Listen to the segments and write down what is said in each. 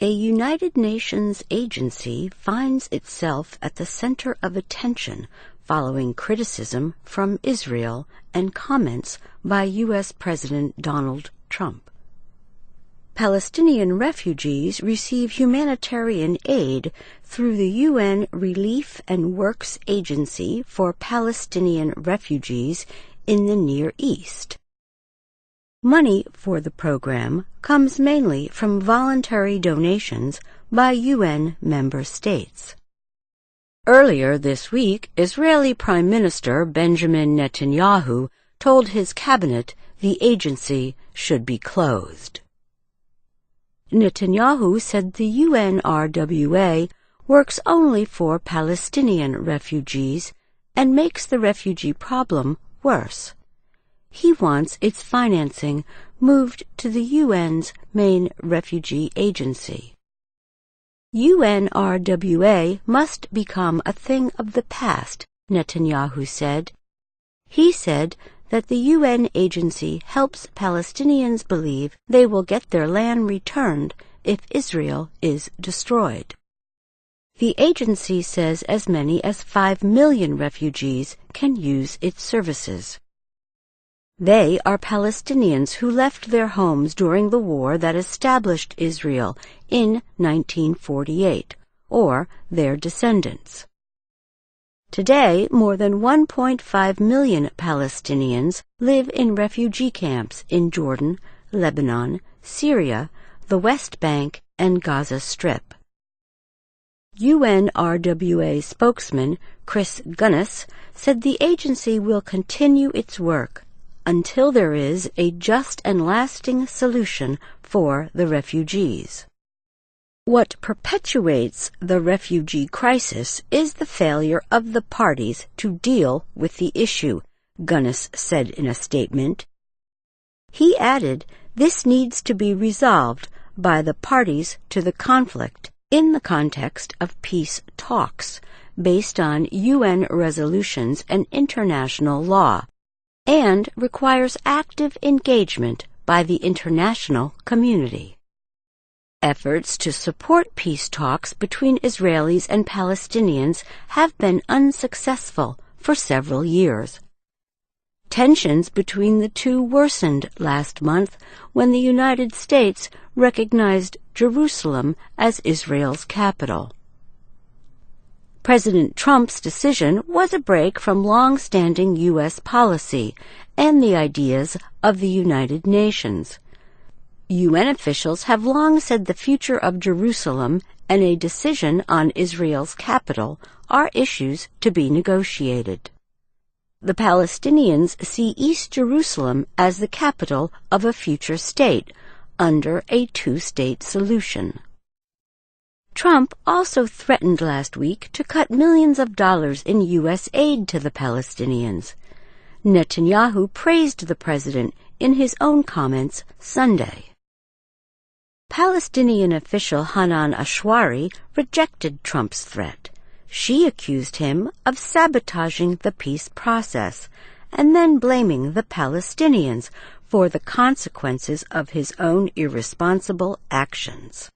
A United Nations agency finds itself at the center of attention following criticism from Israel and comments by U.S. President Donald Trump. Palestinian refugees receive humanitarian aid through the UN Relief and Works Agency for Palestinian Refugees in the Near East. Money for the program comes mainly from voluntary donations by UN member states. Earlier this week, Israeli Prime Minister Benjamin Netanyahu told his cabinet the agency should be closed. Netanyahu said the UNRWA works only for Palestinian refugees and makes the refugee problem worse. He wants its financing moved to the UN's main refugee agency. UNRWA must become a thing of the past, Netanyahu said. He said that the UN agency helps Palestinians believe they will get their land returned if Israel is destroyed. The agency says as many as 5 million refugees can use its services. They are Palestinians who left their homes during the war that established Israel in 1948, or their descendants. Today, more than 1.5 million Palestinians live in refugee camps in Jordan, Lebanon, Syria, the West Bank, and Gaza Strip. UNRWA spokesman Chris Gunness said the agency will continue its work until there is a just and lasting solution for the refugees. What perpetuates the refugee crisis is the failure of the parties to deal with the issue, Gunness said in a statement. He added, this needs to be resolved by the parties to the conflict in the context of peace talks based on UN resolutions and international law, and requires active engagement by the international community. Efforts to support peace talks between Israelis and Palestinians have been unsuccessful for several years. Tensions between the two worsened last month when the United States recognized Jerusalem as Israel's capital. President Trump's decision was a break from long-standing U.S. policy and the ideas of the United Nations. UN officials have long said the future of Jerusalem and a decision on Israel's capital are issues to be negotiated. The Palestinians see East Jerusalem as the capital of a future state under a two-state solution. Trump also threatened last week to cut millions of dollars in U.S. aid to the Palestinians. Netanyahu praised the president in his own comments Sunday. Palestinian official Hanan Ashwari rejected Trump's threat. She accused him of sabotaging the peace process and then blaming the Palestinians for the consequences of his own irresponsible actions.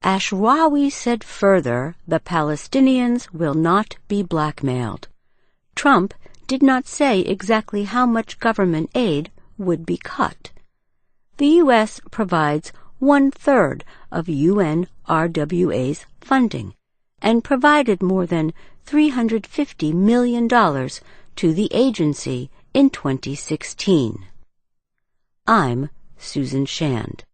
Ashwari said further the Palestinians will not be blackmailed. Trump did not say exactly how much government aid would be cut. The U.S. provides 1/3 of UNRWA's funding and provided more than $350 million to the agency in 2016. I'm Susan Shand.